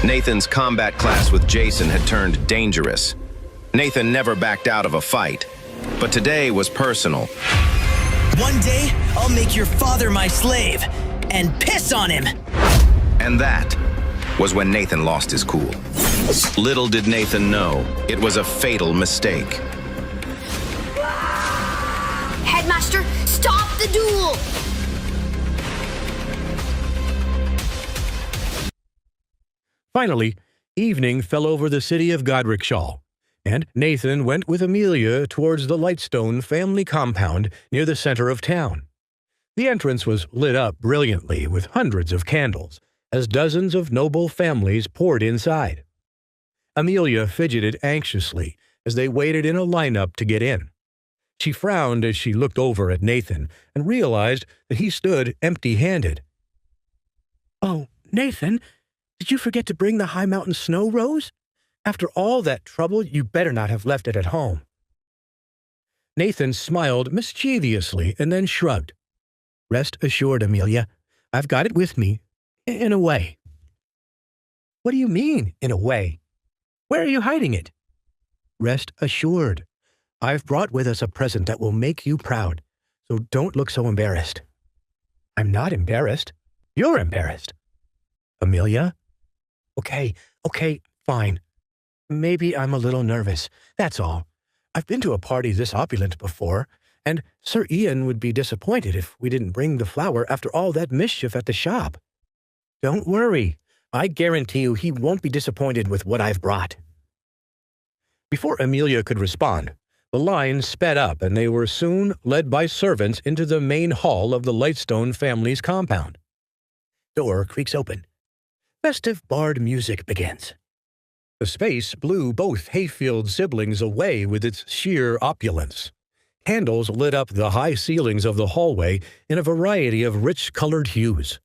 Nathan's combat class with Jason had turned dangerous. Nathan never backed out of a fight, but today was personal. One day, I'll make your father my slave and piss on him. And that was when Nathan lost his cool. Little did Nathan know, it was a fatal mistake. Headmaster, stop the duel! Finally, evening fell over the city of Godricshall, and Nathan went with Amelia towards the Lightstone family compound near the center of town. The entrance was lit up brilliantly with hundreds of candles, as dozens of noble families poured inside. Amelia fidgeted anxiously as they waited in a lineup to get in. She frowned as she looked over at Nathan and realized that he stood empty-handed. "Oh, Nathan, did you forget to bring the High Mountain Snow Rose? After all that trouble, you better not have left it at home." Nathan smiled mischievously and then shrugged. "Rest assured, Amelia, I've got it with me, in a way." "What do you mean, in a way? Where are you hiding it?" "Rest assured, I've brought with us a present that will make you proud, so don't look so embarrassed." "I'm not embarrassed. You're embarrassed." "Amelia?" Okay, fine. Maybe I'm a little nervous, that's all. I've been to a party this opulent before, and Sir Ian would be disappointed if we didn't bring the flower after all that mischief at the shop. Don't worry. I guarantee you he won't be disappointed with what I've brought." Before Amelia could respond, the line sped up and they were soon led by servants into the main hall of the Lightstone family's compound. Door creaks open. Festive bard music begins. The space blew both Hayfield siblings away with its sheer opulence. Candles lit up the high ceilings of the hallway in a variety of rich-colored hues.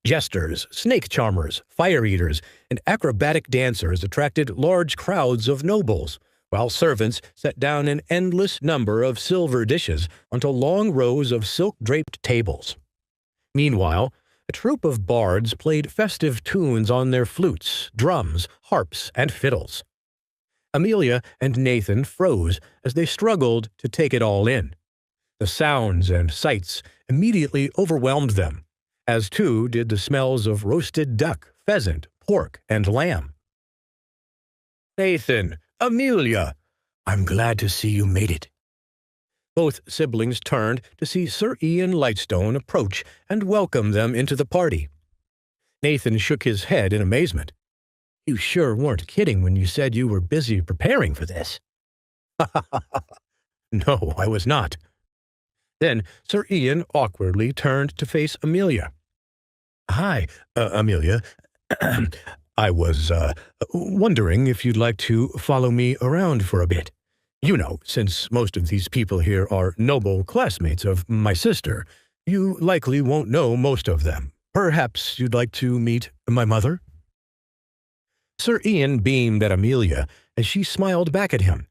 Jesters, snake charmers, fire-eaters, and acrobatic dancers attracted large crowds of nobles, while servants set down an endless number of silver dishes onto long rows of silk-draped tables. Meanwhile, a troupe of bards played festive tunes on their flutes, drums, harps, and fiddles. Amelia and Nathan froze as they struggled to take it all in. The sounds and sights immediately overwhelmed them, as too did the smells of roasted duck, pheasant, pork, and lamb. "Nathan, Amelia, I'm glad to see you made it." Both siblings turned to see Sir Ian Lightstone approach and welcome them into the party. Nathan shook his head in amazement. "You sure weren't kidding when you said you were busy preparing for this." "No, I was not." Then Sir Ian awkwardly turned to face Amelia. "Hi, Amelia. I was wondering if you'd like to follow me around for a bit. You know, since most of these people here are noble classmates of my sister, you likely won't know most of them. Perhaps you'd like to meet my mother?" Sir Ian beamed at Amelia as she smiled back at him.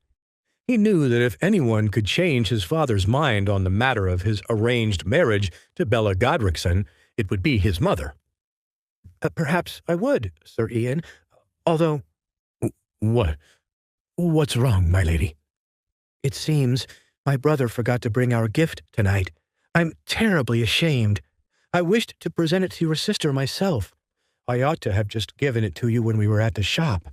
He knew that if anyone could change his father's mind on the matter of his arranged marriage to Bella Godrickson, it would be his mother. "Perhaps I would, Sir Ian, although—" What's wrong, my lady?" "It seems my brother forgot to bring our gift tonight. I'm terribly ashamed. I wished to present it to your sister myself. I ought to have just given it to you when we were at the shop."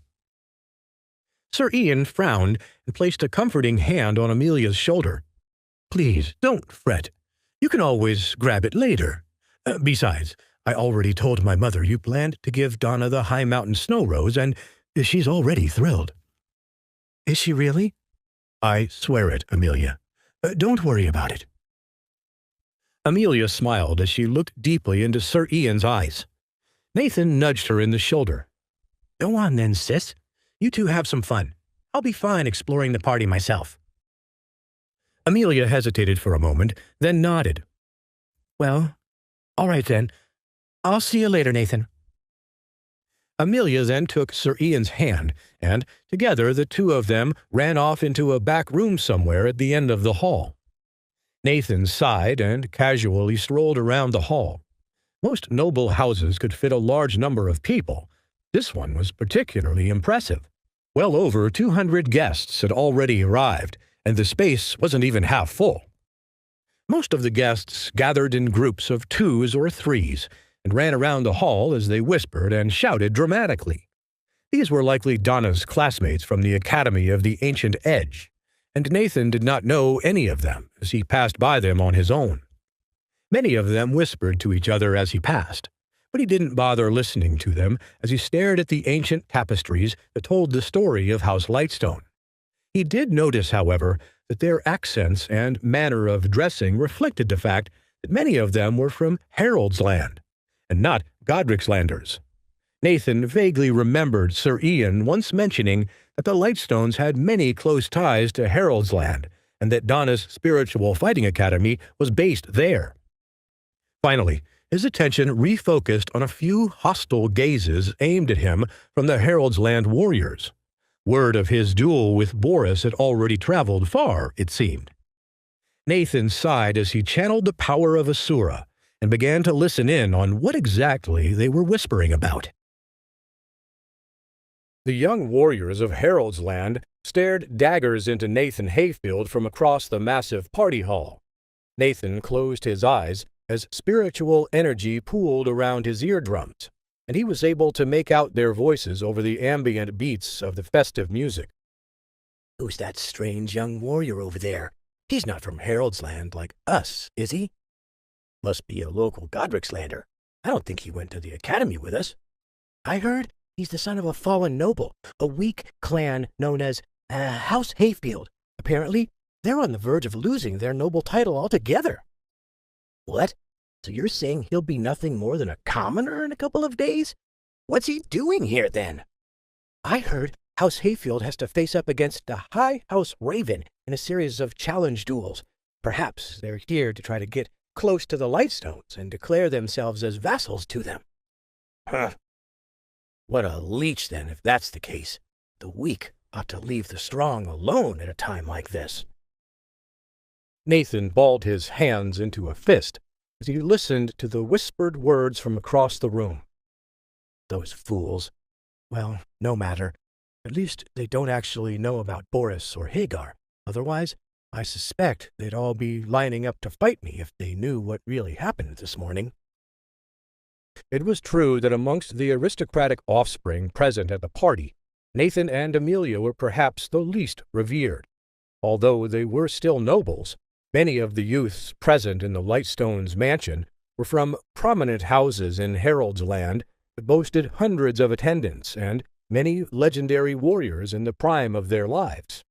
Sir Ian frowned and placed a comforting hand on Amelia's shoulder. "Please, don't fret. You can always grab it later. Besides, I already told my mother you planned to give Donna the High Mountain Snow Rose, and she's already thrilled." "Is she really?" "I swear it, Amelia. Don't worry about it." Amelia smiled as she looked deeply into Sir Ian's eyes. Nathan nudged her in the shoulder. "Go on then, sis. You two have some fun. I'll be fine exploring the party myself." Amelia hesitated for a moment, then nodded. "Well, all right then. I'll see you later, Nathan." Amelia then took Sir Ian's hand, and together the two of them ran off into a back room somewhere at the end of the hall. Nathan sighed and casually strolled around the hall. Most noble houses could fit a large number of people, This one was particularly impressive. Well over 200 guests had already arrived, and the space wasn't even half full. Most of the guests gathered in groups of twos or threes and ran around the hall as they whispered and shouted dramatically. These were likely Donna's classmates from the Academy of the Ancient Edge, and Nathan did not know any of them as he passed by them on his own. Many of them whispered to each other as he passed, but he didn't bother listening to them as he stared at the ancient tapestries that told the story of House Lightstone. He did notice, however, that their accents and manner of dressing reflected the fact that many of them were from Haroldsland, and not Godric's-landers. Nathan vaguely remembered Sir Ian once mentioning that the Lightstones had many close ties to Haroldsland, and that Donna's spiritual fighting academy was based there. Finally, his attention refocused on a few hostile gazes aimed at him from the Haroldsland warriors. Word of his duel with Boris had already traveled far, it seemed. Nathan sighed as he channeled the power of Asura and began to listen in on what exactly they were whispering about. The young warriors of Haroldsland stared daggers into Nathan Hayfield from across the massive party hall. Nathan closed his eyes as spiritual energy pooled around his eardrums, and he was able to make out their voices over the ambient beats of the festive music. "Who's that strange young warrior over there? He's not from Haroldsland like us, is he? Must be a local Godric's-lander. I don't think he went to the academy with us. I heard he's the son of a fallen noble, a weak clan known as House Hayfield. Apparently, they're on the verge of losing their noble title altogether." "What? So you're saying he'll be nothing more than a commoner in a couple of days? What's he doing here, then?" "I heard House Hayfield has to face up against the High House Raven in a series of challenge duels. Perhaps they're here to try to get close to the Lightstones and declare themselves as vassals to them." "Huh. What a leech, then, if that's the case. The weak ought to leave the strong alone at a time like this." Nathan balled his hands into a fist as he listened to the whispered words from across the room. "Those fools. Well, no matter. At least they don't actually know about Boris or Hagar. Otherwise, I suspect they'd all be lining up to fight me if they knew what really happened this morning." It was true that amongst the aristocratic offspring present at the party, Nathan and Amelia were perhaps the least revered. Although they were still nobles, many of the youths present in the Lightstone's mansion were from prominent houses in Haroldsland that boasted hundreds of attendants and many legendary warriors in the prime of their lives.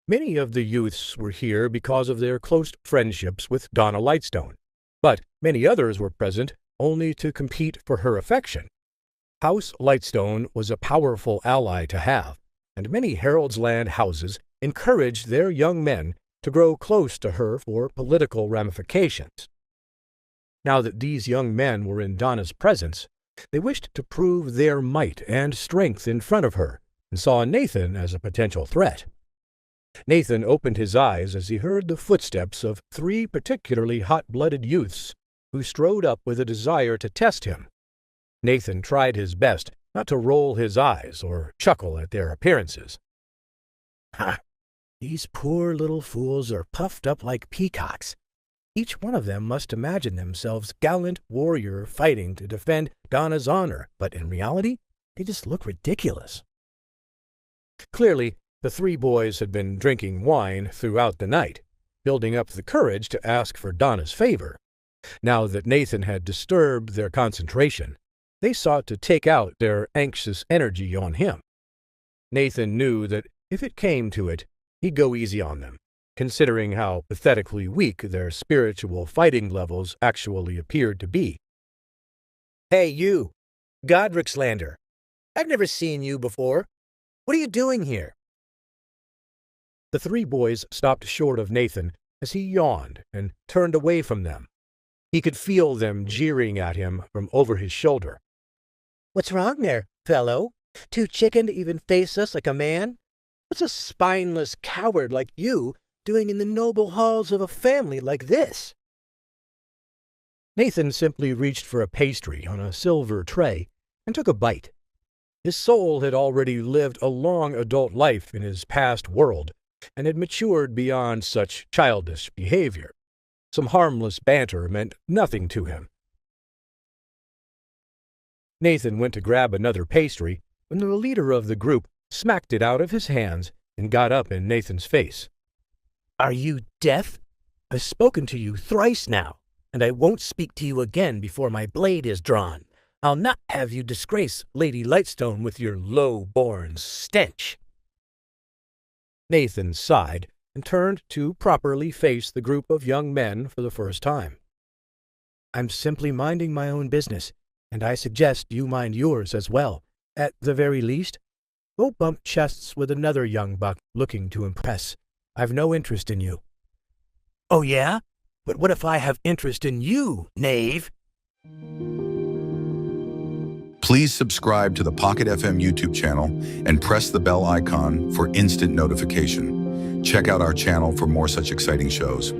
Many of the youths were here because of their close friendships with Donna Lightstone, but many others were present only to compete for her affection. House Lightstone was a powerful ally to have, and many Haroldsland houses encouraged their young men to grow close to her for political ramifications. Now that these young men were in Donna's presence, they wished to prove their might and strength in front of her, and saw Nathan as a potential threat. Nathan opened his eyes as he heard the footsteps of 3 particularly hot-blooded youths who strode up with a desire to test him. Nathan tried his best not to roll his eyes or chuckle at their appearances. "Ha! These poor little fools are puffed up like peacocks. Each one of them must imagine themselves gallant warrior fighting to defend Donna's honor, but in reality, they just look ridiculous." Clearly, the 3 boys had been drinking wine throughout the night, building up the courage to ask for Donna's favor. Now that Nathan had disturbed their concentration, they sought to take out their anxious energy on him. Nathan knew that if it came to it, he'd go easy on them, considering how pathetically weak their spiritual fighting levels actually appeared to be. "Hey, you, Godric's-lander. I've never seen you before. What are you doing here?" The 3 boys stopped short of Nathan as he yawned and turned away from them. He could feel them jeering at him from over his shoulder. "What's wrong there, fellow? Too chicken to even face us like a man? What's a spineless coward like you doing in the noble halls of a family like this?" Nathan simply reached for a pastry on a silver tray and took a bite. His soul had already lived a long adult life in his past world and had matured beyond such childish behavior. Some harmless banter meant nothing to him. Nathan went to grab another pastry when the leader of the group smacked it out of his hands and got up in Nathan's face. "Are you deaf? I've spoken to you thrice now, and I won't speak to you again before my blade is drawn. I'll not have you disgrace Lady Lightstone with your low-born stench." Nathan sighed and turned to properly face the group of young men for the first time. "I'm simply minding my own business, and I suggest you mind yours as well. At the very least, go bump chests with another young buck looking to impress. I've no interest in you." "Oh, yeah? But what if I have interest in you, knave?" Please subscribe to the Pocket FM YouTube channel and press the bell icon for instant notification. Check out our channel for more such exciting shows.